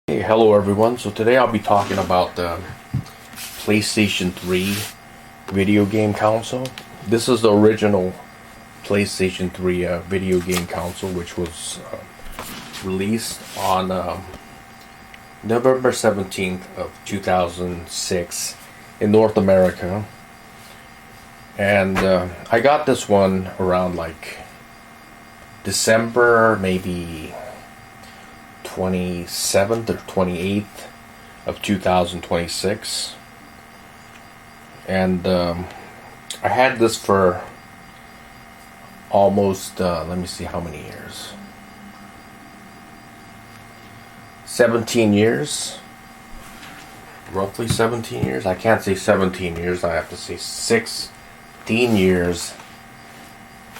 Hey, hello everyone. So today I'll be talking about the PlayStation 3 video game console. This is the original PlayStation 3 video game console, which was released on November 17th of 2006 in North America. And I got this one around like December, maybe 27th or 28th of 2026, and I had this for almost let me see how many years, 17 years, roughly 17 years. I can't say 17 years, I have to say 16 years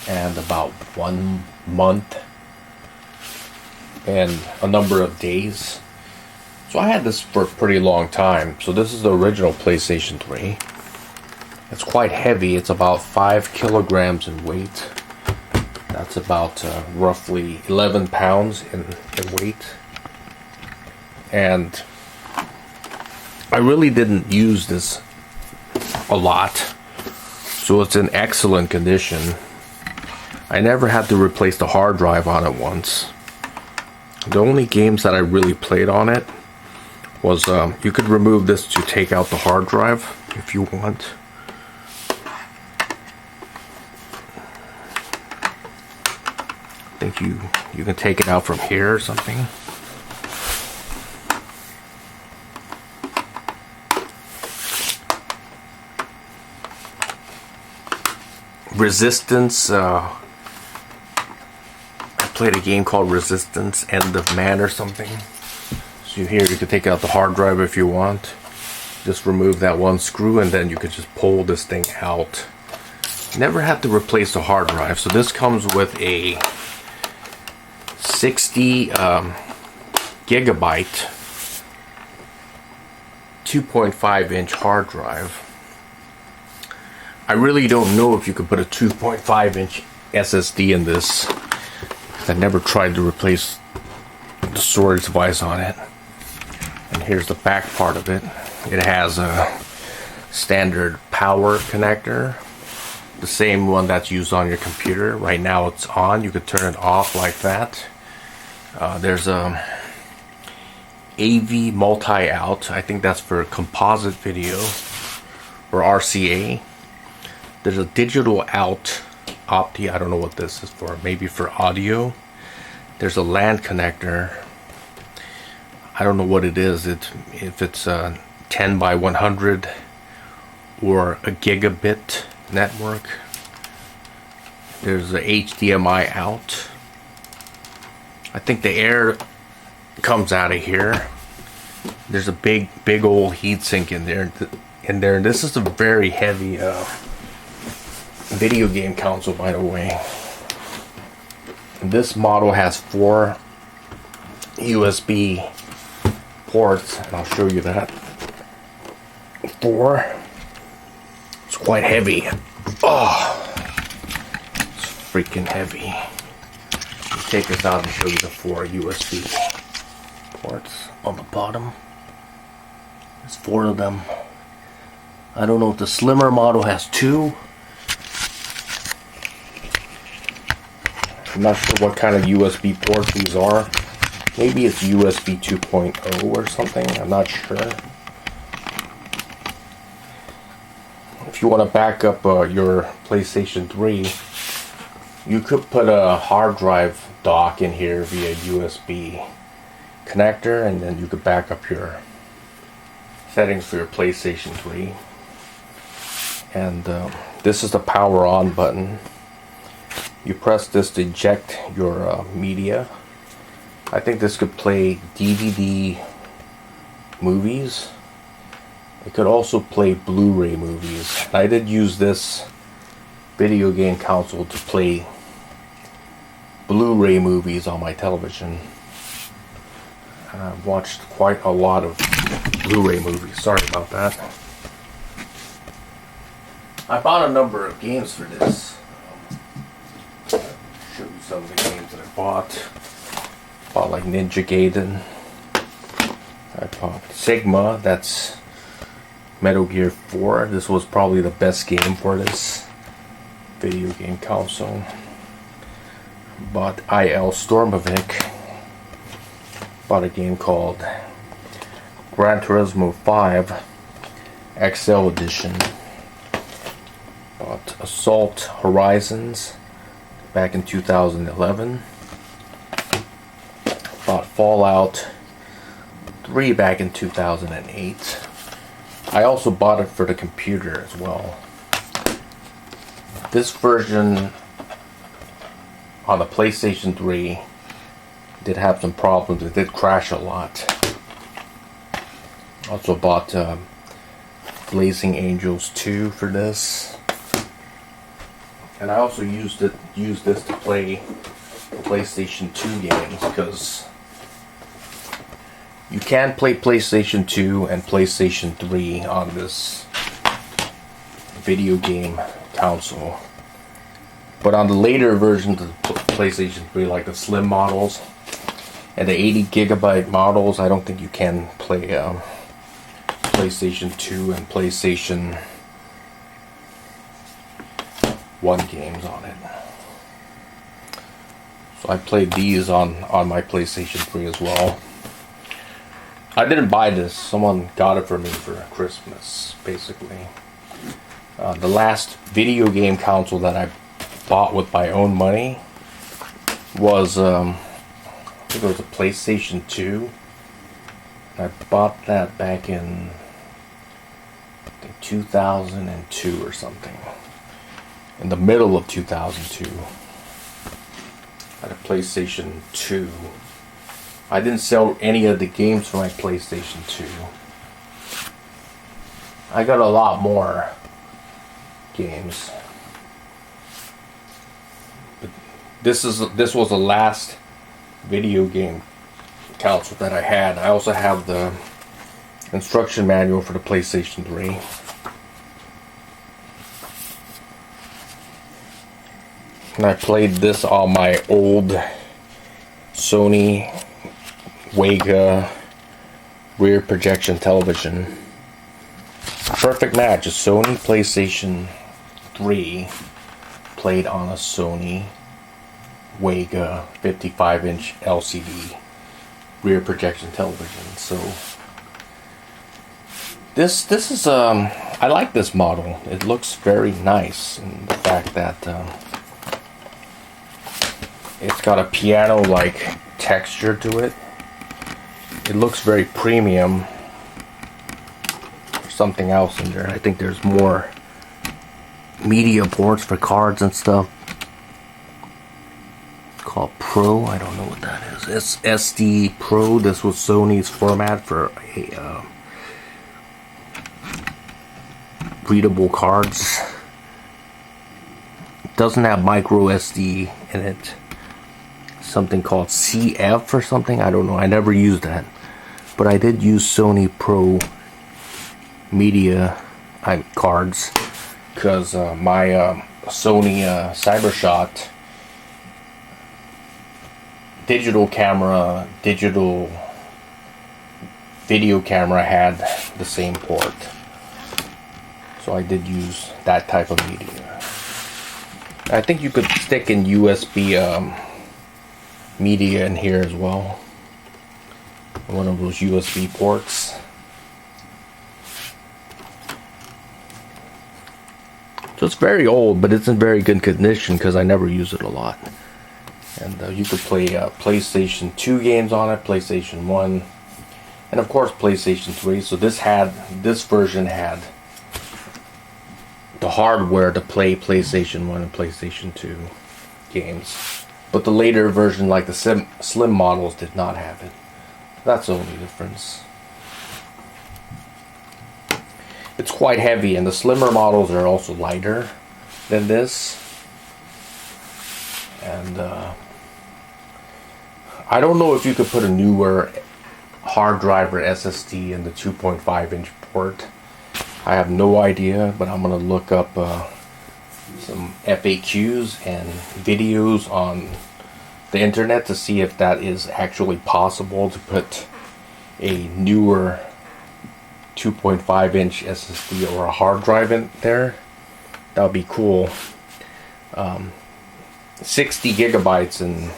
and about 1 month and a number of days. So I had this for a pretty long time. So this is the original PlayStation 3. It's quite heavy. It's about 5 kilograms in weight. That's about roughly 11 pounds in weight. And I really didn't use this a lot, so it's in excellent condition. I never had to replace the hard drive on it once. The only games that I really played on it was, you could remove this to take out the hard drive if you want. I think you can take it out from here or something. Resistance, played a game called Resistance End of Man or something. So here you can take out the hard drive if you want. Just remove that one screw and then you could just pull this thing out. Never had to replace the hard drive. So this comes with a 60 gigabyte 2.5 inch hard drive. I really don't know if you could put a 2.5 inch SSD in this. I never tried to replace the storage device on it. And here's the back part of it. It has a standard power connector, the same one that's used on your computer. Right now it's on. You could turn it off like that. There's a AV multi-out. I think that's for composite video or RCA. There's a digital out Opti, I don't know what this is for, maybe for audio. There's a LAN connector. I don't know what it is. If it's 10 by 100 or a gigabit network. There's a HDMI out. I think the air comes out of here. There's a big old heatsink in there. This is a very heavy video game console, by the way. This model has 4 USB ports, and I'll show you that. 4. It's quite heavy. Oh, it's freaking heavy. Let me take this out and show you the 4 USB ports on the bottom. There's 4 of them. I don't know if the slimmer model has 2. I'm not sure what kind of USB ports these are. Maybe it's USB 2.0 or something. I'm not sure. If you want to back up your PlayStation 3, you could put a hard drive dock in here via USB connector, and then you could back up your settings for your PlayStation 3. And this is the power on button. You press this to eject your media. I think this could play DVD movies. It could also play Blu-ray movies. I did use this video game console to play Blu-ray movies on my television. I've watched quite a lot of Blu-ray movies. Sorry about that. I bought a number of games for this. Show you some of the games that I bought. Like Ninja Gaiden. I bought Sigma, that's Metal Gear 4. This was probably the best game for this video game console. Bought IL Stormovic. Bought a game called Gran Turismo 5 XL Edition. Bought Assault Horizons back in 2011. Bought Fallout 3 back in 2008. I also bought it for the computer as well. This version on the PlayStation 3 did have some problems. It did crash a lot. Also bought Blazing Angels 2 for this. And I also used this to play PlayStation 2 games, because you can play PlayStation 2 and PlayStation 3 on this video game console. But on the later versions of the PlayStation 3, like the slim models and the 80 gigabyte models, I don't think you can play PlayStation 2 and PlayStation 1 games on it. So I played these on my PlayStation 3 as well. I didn't buy this. Someone got it for me for Christmas, basically. The last video game console that I bought with my own money was, I think it was a PlayStation 2. I bought that back in, I think, 2002 or something. In the middle of 2002. I had a PlayStation 2. I didn't sell any of the games for my PlayStation 2. I got a lot more games. But this was the last video game console that I had. I also have the instruction manual for the PlayStation 3. And I played this on my old Sony Wega rear projection television. Perfect match. A Sony PlayStation 3 played on a Sony Wega 55-inch LCD rear projection television. So this is I like this model. It looks very nice, and the fact that it's got a piano-like texture to it. It looks very premium. There's something else in there. I think there's more media ports for cards and stuff. It's called Pro. I don't know what that is. It's SD Pro. This was Sony's format for a readable cards. It doesn't have micro SD in it. Something called CF or something. I don't know. I never used that. But I did use Sony Pro media cards, because my Sony CyberShot digital video camera had the same port. So I did use that type of media. I think you could stick in USB media in here as well. One of those USB ports. So it's very old, but it's in very good condition because I never use it a lot. And you could play PlayStation 2 games on it, PlayStation 1, and of course PlayStation 3. So this version had the hardware to play PlayStation 1 and PlayStation 2 games. But the later version, like the slim models, did not have it. That's the only difference. It's quite heavy, and the slimmer models are also lighter than this. And I don't know if you could put a newer hard drive or SSD in the 2.5-inch port. I have no idea, but I'm going to look up some FAQs and videos on the internet to see if that is actually possible to put a newer 2.5-inch SSD or a hard drive in there, that would be cool. 60 gigabytes in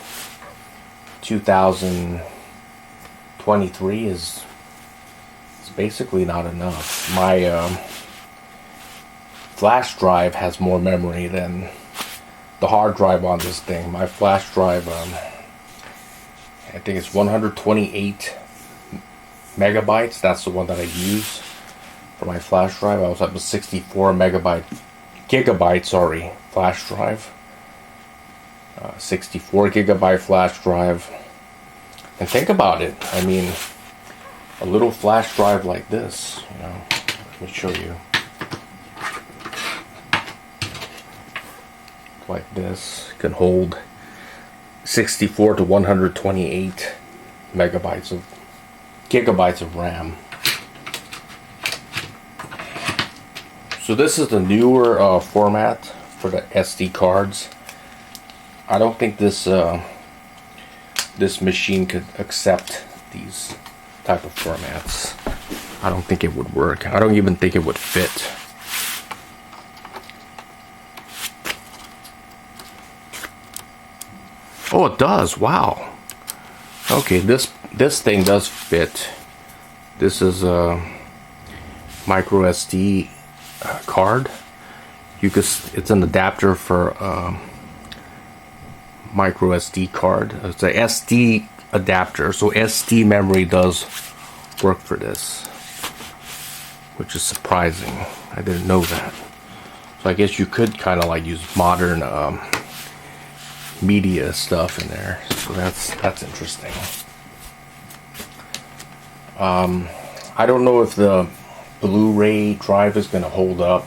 2023 is basically not enough. My flash drive has more memory than the hard drive on this thing. My flash drive, I think it's 128 megabytes. That's the one that I use for my flash drive. I also have a 64 gigabyte flash drive. 64 gigabyte flash drive. And think about it. I mean, a little flash drive like this, you know, let me show you. Like this can hold 64 to 128 gigabytes of RAM. So this is the newer format for the SD cards. I don't think this machine could accept these type of formats. I don't think it would work. I don't even think it would fit. Oh, it does. Wow. Okay, this thing does fit. This is a micro SD card. It's an adapter for micro SD card. It's a SD adapter, so SD memory does work for this, which is surprising. I didn't know that. So I guess you could kind of like use modern media stuff in there. So that's interesting. I don't know if the Blu-ray drive is going to hold up,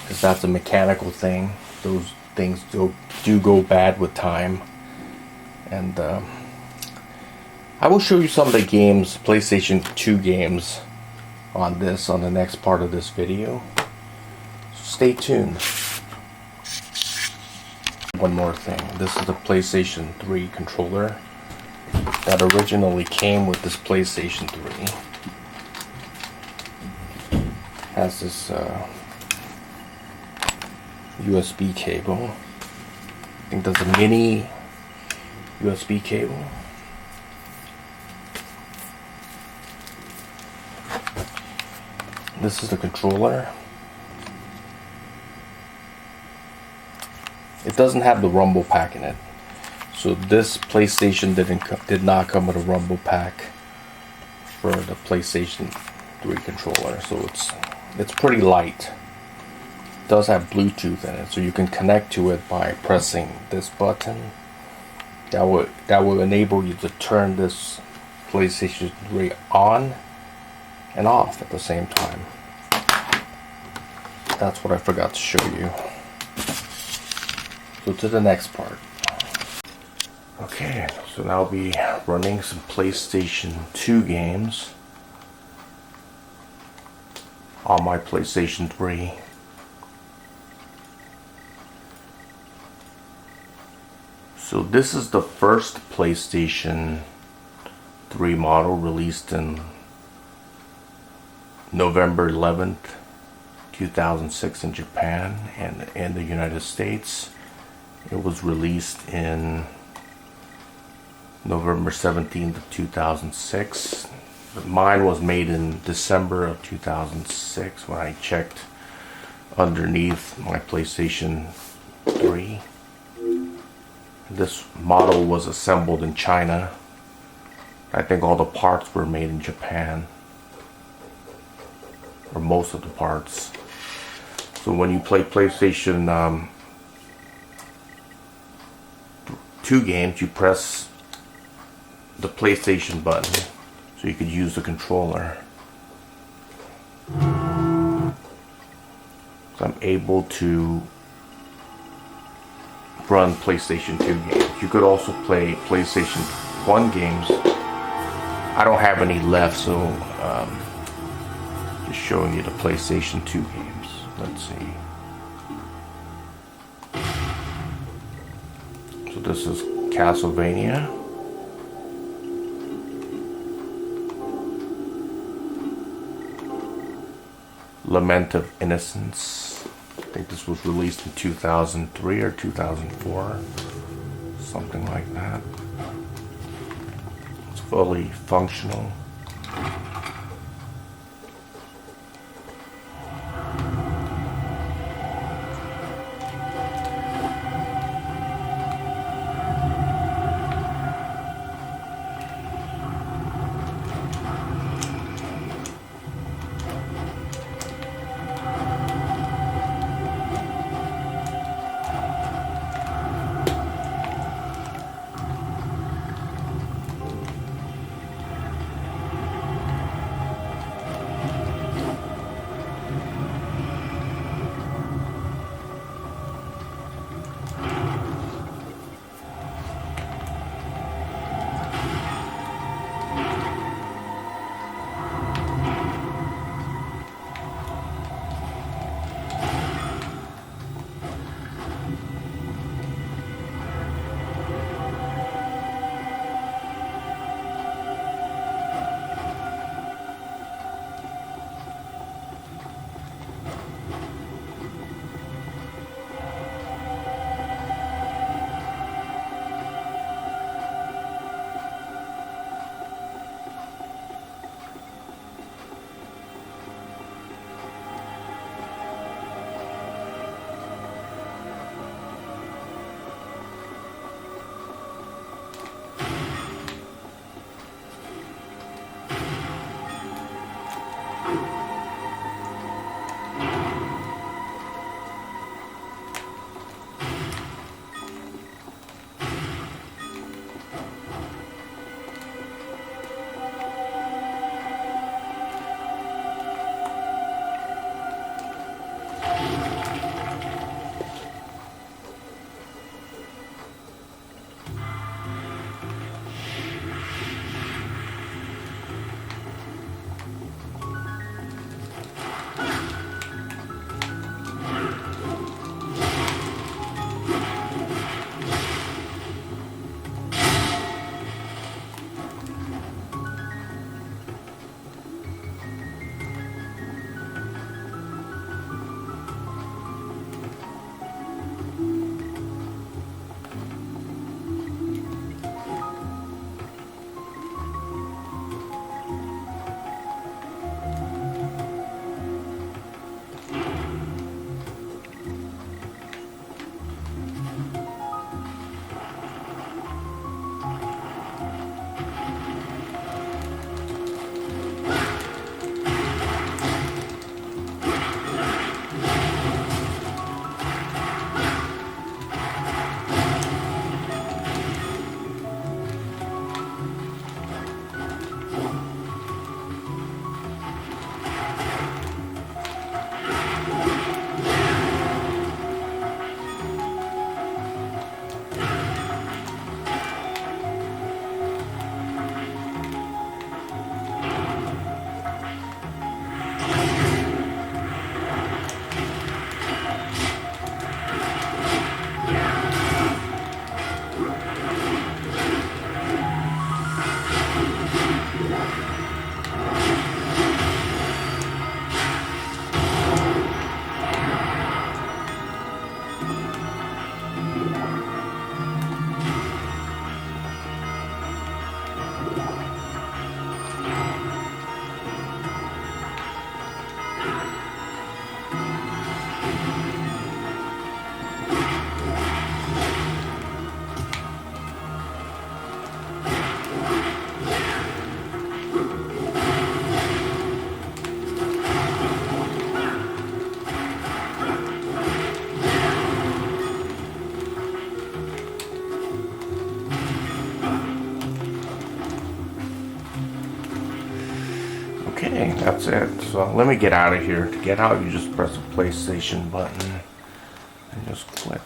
because that's a mechanical thing. Those things do go bad with time. And I will show you some of the games, PlayStation 2 games, on the next part of this video. So stay tuned. One more thing. This is the PlayStation 3 controller that originally came with this PlayStation 3. Has this USB cable. I think there's a mini USB cable. This is the controller. It doesn't have the rumble pack in it. So this PlayStation did not come with a rumble pack for the PlayStation 3 controller. So it's pretty light. It does have Bluetooth in it, so you can connect to it by pressing this button. That will enable you to turn this PlayStation 3 on and off at the same time. That's what I forgot to show you. So to the next part. Okay, so now I'll be running some PlayStation 2 games on my PlayStation 3. So this is the first PlayStation 3 model released in November 11th, 2006 in Japan, and in the United States it was released in November 17th of 2006. Mine was made in December of 2006 when I checked underneath my PlayStation 3. This model was assembled in China. I think all the parts were made in Japan, or most of the parts. So when you play PlayStation 2 games, you press the PlayStation button so you could use the controller. So I'm able to run PlayStation 2 games. You could also play PlayStation 1 games. I don't have any left, so just showing you the PlayStation 2 games. Let's see. So this is Castlevania. Lament of Innocence. I think this was released in 2003 or 2004. Something like that. It's fully functional. Okay, that's it. So let me get out of here. To get out, you just press the PlayStation button and just quit.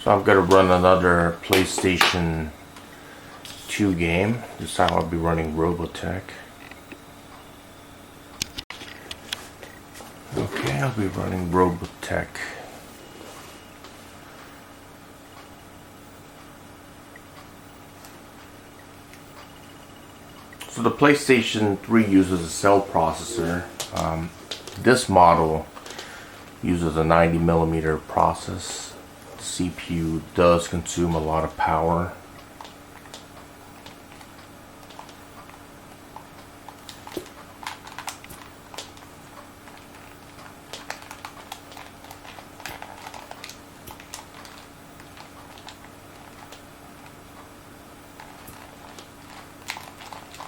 So I'm going to run another PlayStation 2 game. This time I'll be running Robotech. Okay, I'll be running Robotech. So the PlayStation 3 uses a cell processor. This model uses a 90mm process. The CPU does consume a lot of power.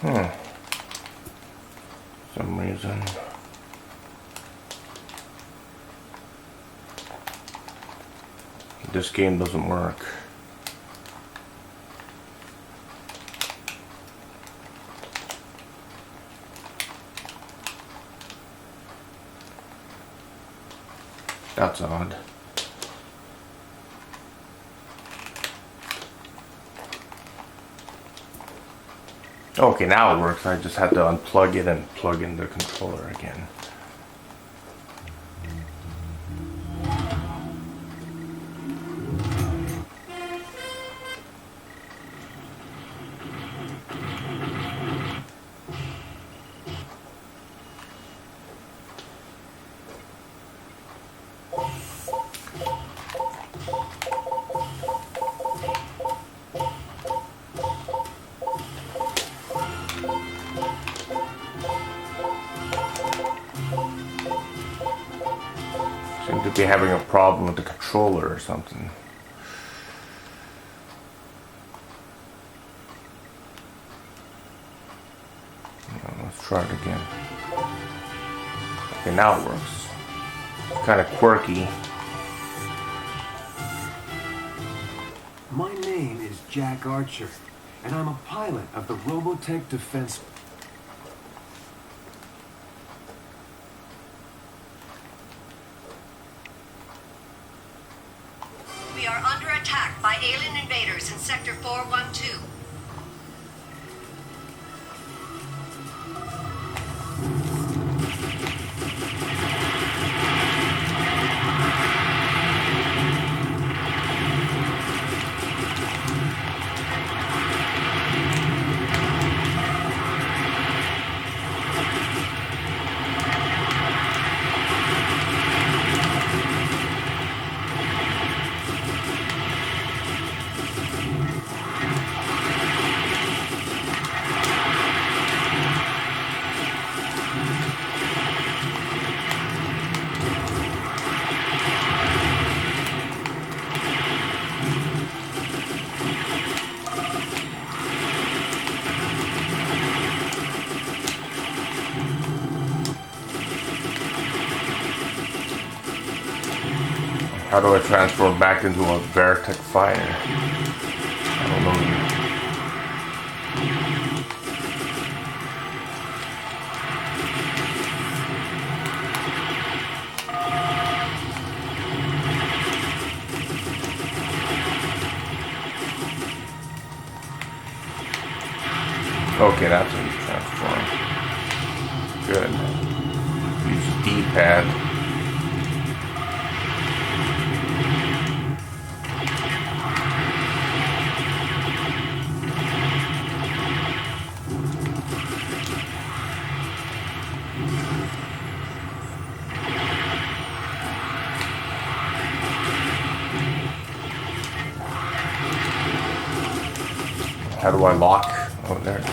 For some reason. This game doesn't work. That's odd. Okay, now it works. I just had to unplug it and plug in the controller again. Seem to be having a problem with the controller or something. Let's try it again. Okay, now it works. It's kind of quirky. My name is Jack Archer, and I'm a pilot of the Robotech Defense. We are under attack by alien invaders in Sector 412. How do I transform back into a Veritech fighter? I don't know. Okay, that's how you transform. Good. Use the D-pad. How do I lock? Oh, there it is.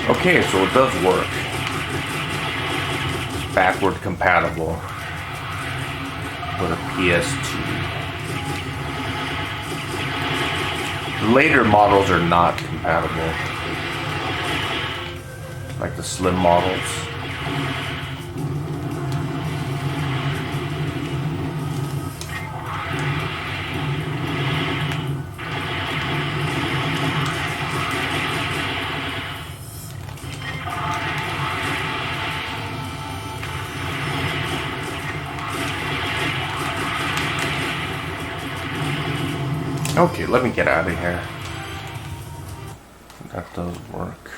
Okay, so it does work. backward compatible with a PS2. The later models are not compatible, like the slim models. Okay, let me get out of here. That does work.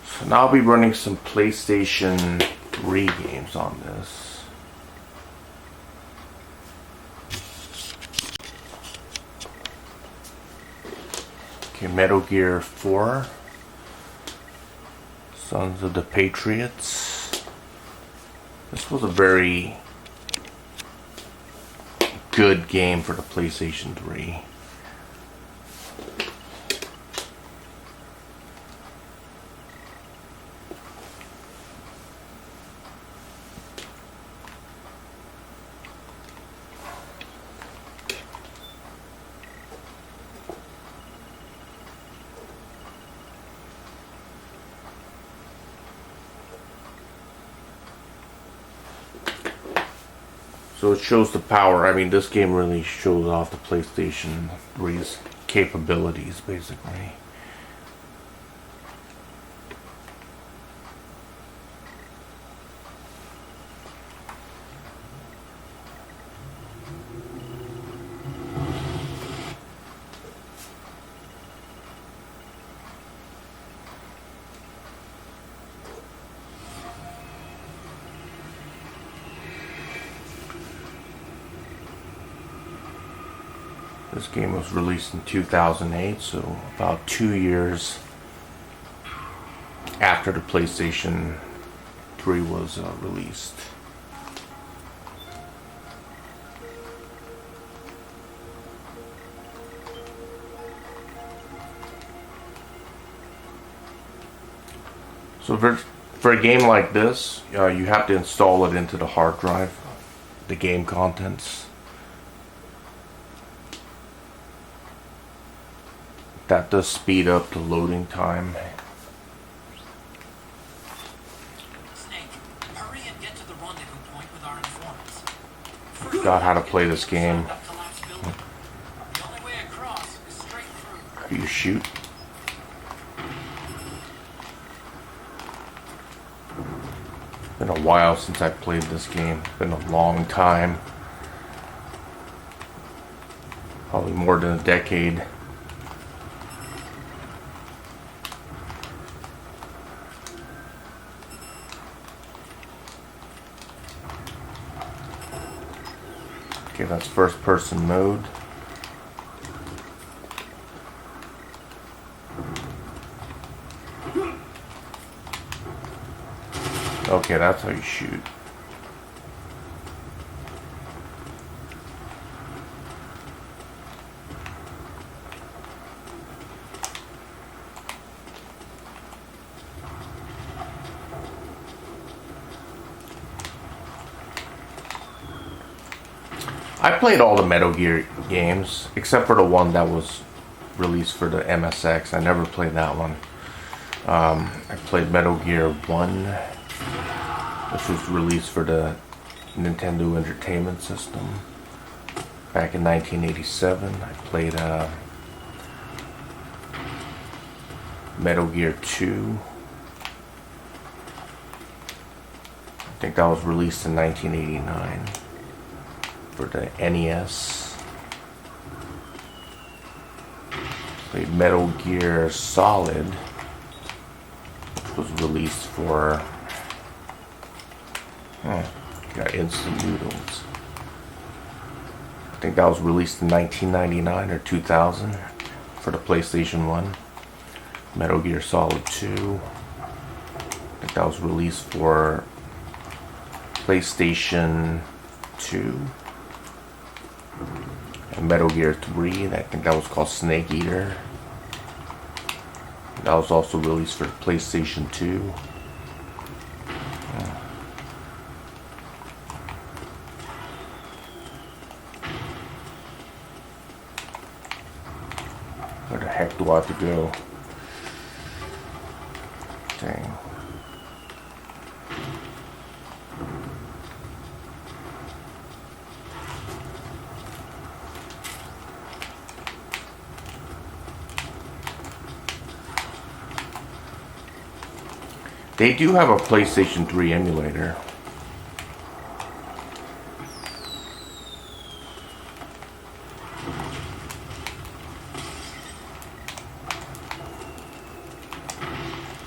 So now I'll be running some PlayStation 3 games on this. Okay, Metal Gear 4. Sons of the Patriots. This was a very good game for the PlayStation 3. So it shows the power. I mean, this game really shows off the PlayStation 3's capabilities, basically. This game was released in 2008, so about 2 years after the PlayStation 3 was released. So for a game like this, you have to install it into the hard drive, the game contents. That does speed up the loading time. Snake, hurry and get to the rendezvous point with our informants. Forgot how to play this game. The only way across is straight through. You shoot. Been a while since I played this game. Been a long time. Probably more than a decade. Okay, that's first person mode. Okay, that's how you shoot. I played all the Metal Gear games, except for the one that was released for the MSX. I never played that one. I played Metal Gear 1, which was released for the Nintendo Entertainment System back in 1987. I played Metal Gear 2. I think that was released in 1989 for the NES. Played Metal Gear Solid, which was released for got instant noodles. I think that was released in 1999 or 2000 for the PlayStation 1. Metal Gear Solid 2. I think that was released for PlayStation 2. And Metal Gear 3, I think that was called Snake Eater. That was also released for PlayStation 2. Where the heck do I have to go? Dang. They do have a PlayStation 3 emulator.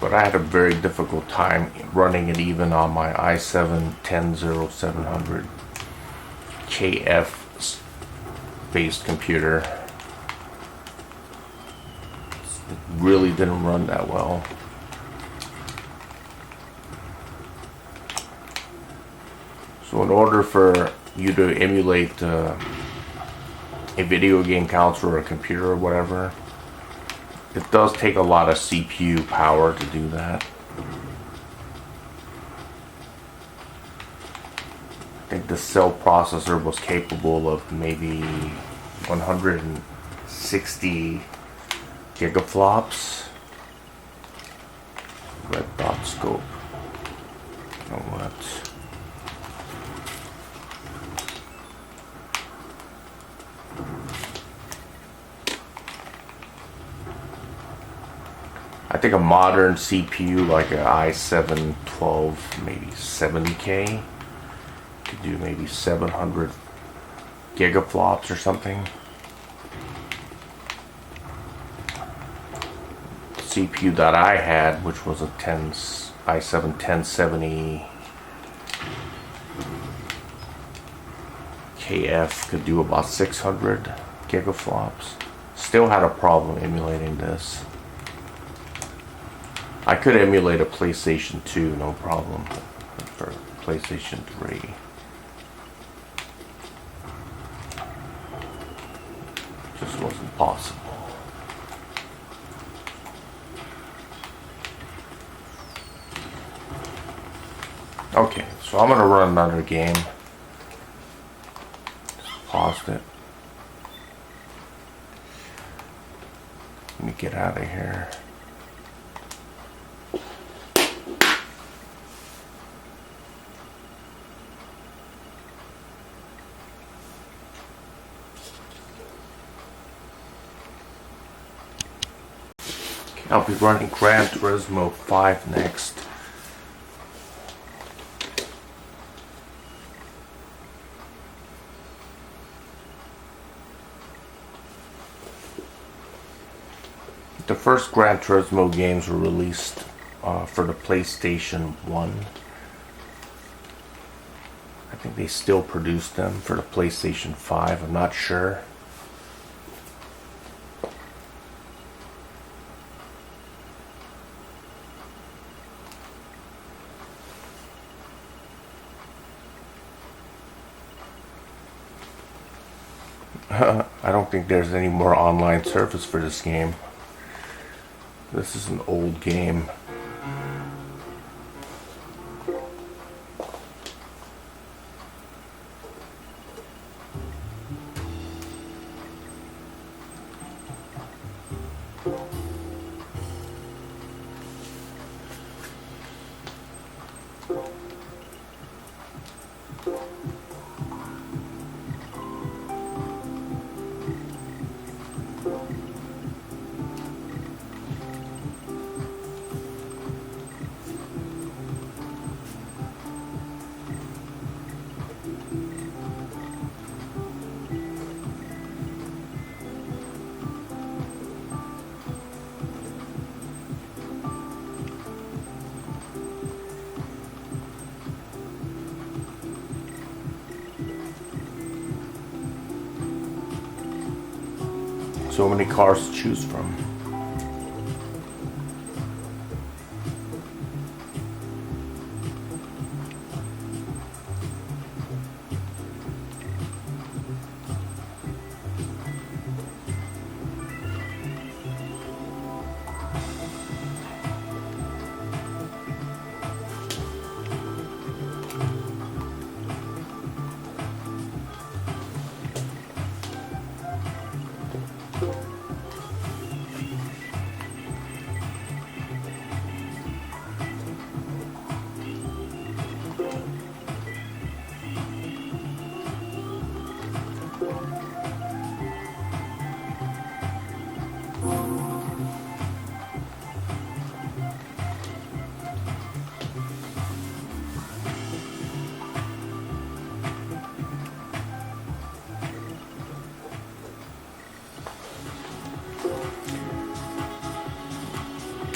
But I had a very difficult time running it even on my i7-10700 KF based computer. It really didn't run that well. So in order for you to emulate a video game console or a computer or whatever, it does take a lot of CPU power to do that. I think the cell processor was capable of maybe 160 gigaflops. Red dot scope. You know what? I think a modern CPU like an i7-12, maybe 70K, could do maybe 700 gigaflops or something. The CPU that I had, which was a i7-1070 KF, could do about 600 gigaflops. Still had a problem emulating this. I could emulate a PlayStation 2, no problem, for PlayStation 3. Just wasn't possible. Okay, so I'm gonna run another game. Just paused it. Let me get out of here. I'll be running Gran Turismo 5 next. The first Gran Turismo games were released for the PlayStation 1. I think they still produce them for the PlayStation 5, I'm not sure. I don't think there's any more online service for this game. This is an old game. So many cars to choose from.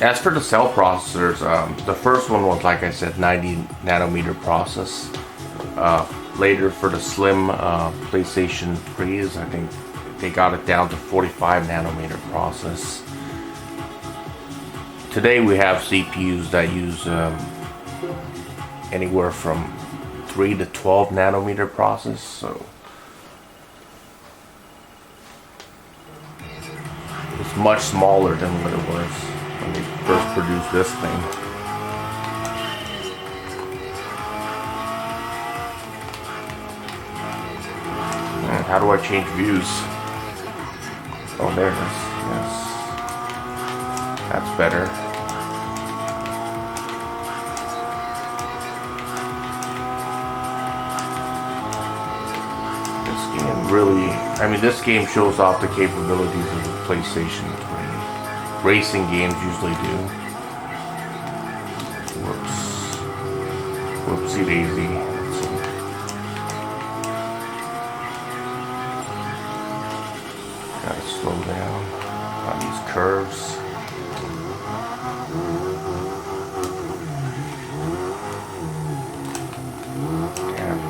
As for the cell processors, the first one was, like I said, 90 nanometer process. Later for the slim PlayStation 3s, I think they got it down to 45 nanometer process. Today we have CPUs that use anywhere from 3 to 12 nanometer process, so it's much smaller than what it was when they first produced this thing. How do I change views? Oh, there it is. Yes. That's better. This game really, I mean, this game shows off the capabilities of the PlayStation 3. Racing games usually do. Whoops. Whoopsie daisy. Let's see. Gotta slow down on these curves. Damn.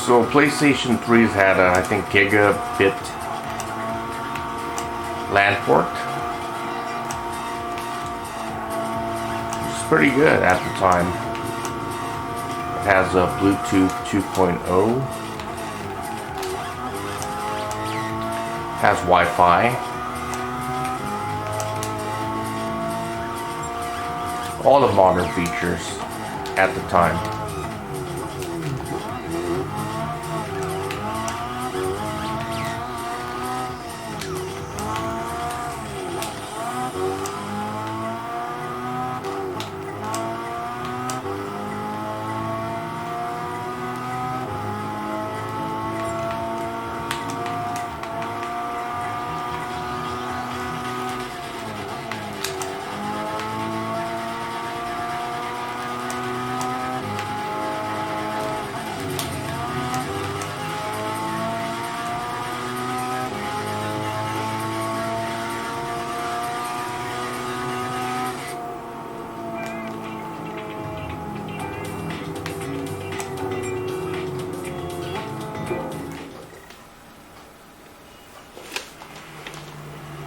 So PlayStation 3's had a, I think, gigabit LAN port, which is pretty good at the time. It has a Bluetooth 2.0, has Wi-Fi, all the modern features at the time.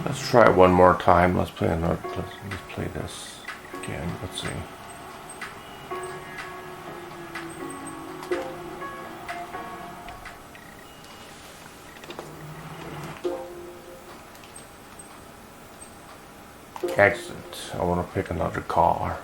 Let's try it one more time. Let's play another. Let's play this again. Let's see. Exit. I want to pick another car.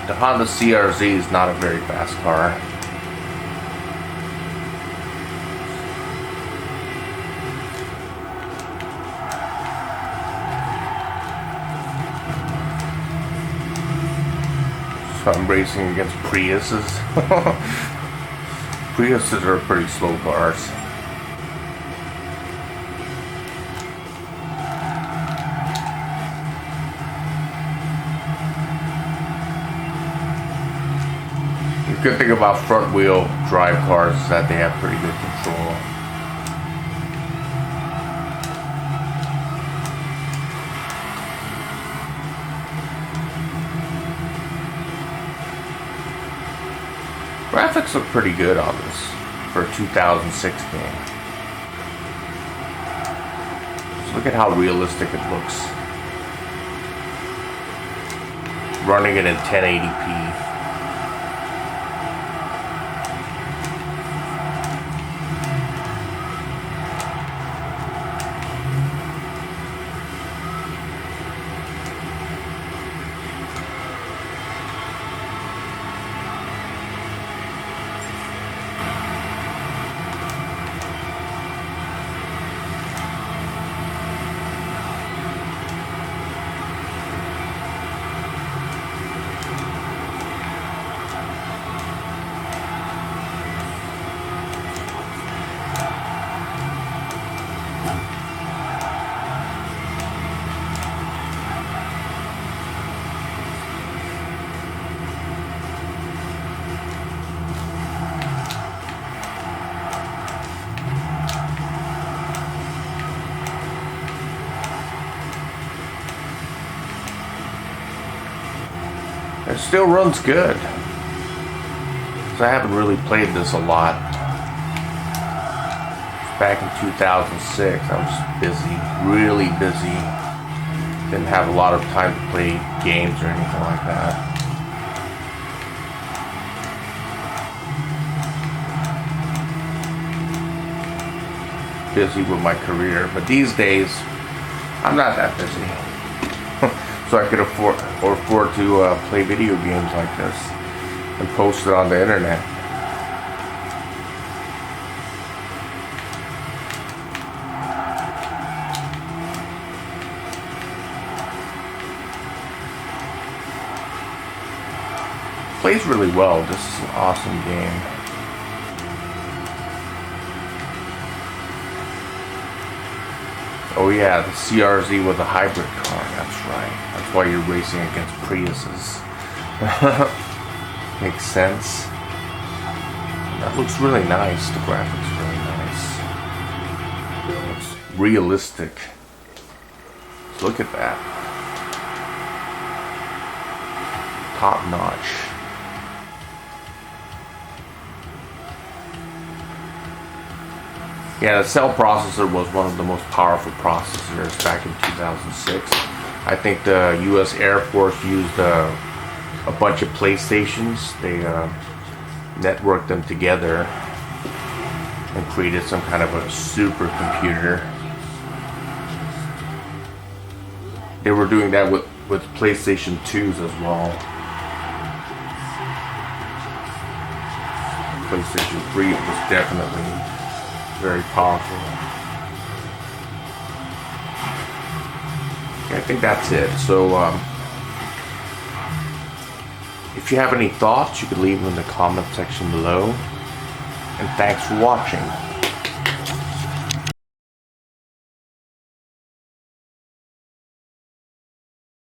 The Honda CRZ is not a very fast car. So I'm racing against Priuses. Priuses are pretty slow cars. The good thing about front wheel drive cars is that they have pretty good control. Graphics look pretty good on this for a 2006 game. Just look at how realistic it looks. Running it in 1080p. It still runs good. So I haven't really played this a lot. Back in 2006, I was busy, really busy. Didn't have a lot of time to play games or anything like that. Busy with my career, but these days, I'm not that busy. So I could afford to play video games like this and post it on the internet. Plays really well. This is an awesome game. Oh yeah, the CRZ was a hybrid car, that's right. That's why you're racing against Priuses. Makes sense. That looks really nice, the graphics really nice. It's realistic. Look at that. Top notch. Yeah, the cell processor was one of the most powerful processors back in 2006. I think the U.S. Air Force used a bunch of PlayStations. They networked them together and created some kind of a supercomputer. They were doing that with PlayStation 2s as well. PlayStation 3 was definitely very powerful. I think that's it. So if you have any thoughts, you could leave them in the comment section below. And thanks for watching.